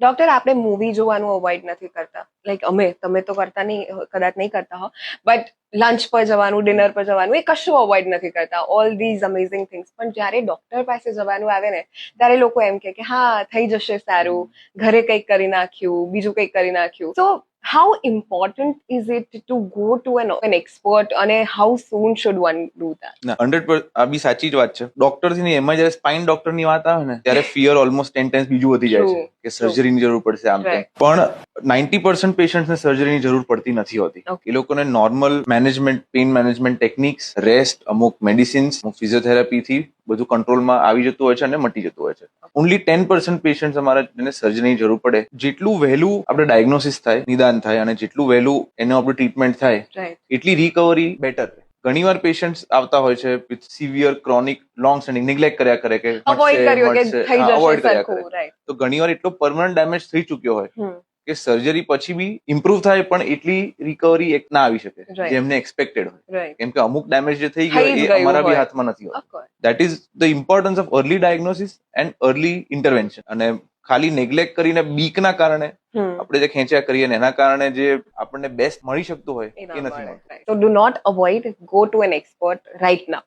Doctor, આપણે movie જોવાનું avoid નથી કરતા. લાઈક તમે તો કરતા નહીં, કદાચ નહીં કરતા હો, બટ લંચ પર જવાનું, ડિનર પર જવાનું, એ કશું અવોઇડ નથી કરતા. All these amazing things. પણ જ્યારે ડોક્ટર પાસે જવાનું આવે ને, ત્યારે લોકો એમ કે હા થઈ જશે સારું, ઘરે કંઈક કરી નાખ્યું, બીજું કંઈક કરી નાખ્યું. સો how important is it to go to an expert, અને how soon should one do that? ના 100% આ બી સાચી જ વાત છે. ડોક્ટર થી નહીં, એમાં જયારે સ્પાઇન ડોક્ટર ની વાત આવે ને ત્યારે ફિયર ઓલમોસ્ટ 10 times બીજું વધી જાય છે કે સર્જરીની જરૂર પડશે આમ તેમ. પણ 90% પેશન્ટ્સને સર્જરીની જરૂર પડતી નથી હોતી. એ લોકોને normal management, pain management techniques, rest, અમુક મેડિસિન્સ, અમુક ફિઝિયોથેરાપી થી બધું કંટ્રોલમાં આવી જતું હોય છે અને મટી જતું હોય છે. ઓનલી 10% પેશન્ટ અમારા જેને સર્જરીની જરૂર પડે. જેટલું વહેલું આપણે ડાયગ્નોસિસ થાય, નિદાન થાય, અને જેટલું વહેલું એનો આપણે ટ્રીટમેન્ટ થાય, એટલી રિકવરી બેટર. ઘણીવાર પેશન્ટ્સ આવતા હોય છે with severe chronic long standing, neglect કર્યા કરે કે અવોઇડ કર્યા કરે. તો ઘણીવાર એટલો પરમનન્ટ ડેમેજ થઈ ચુક્યો હોય કે સર્જરી પછી બી ઇમ્પ્રુવ થાય પણ એટલી રિકવરી એક ના આવી શકે જેમને એક્સપેક્ટેડ હોય. કેમ કે અમુક ડેમેજ જે થઈ ગયો એ અમારા બી હાથમાં નથી હોતો. That is the importance of early diagnosis and early intervention. અને ખાલી નેગ્લેક્ટ કરીને બીકના કારણે આપણે જે ખેંચ્યા કરીએ ને એના કારણે જે આપણને બેસ્ટ મળી શકતું હોય એ નથી મળતું. So do not avoid, go to an expert right now.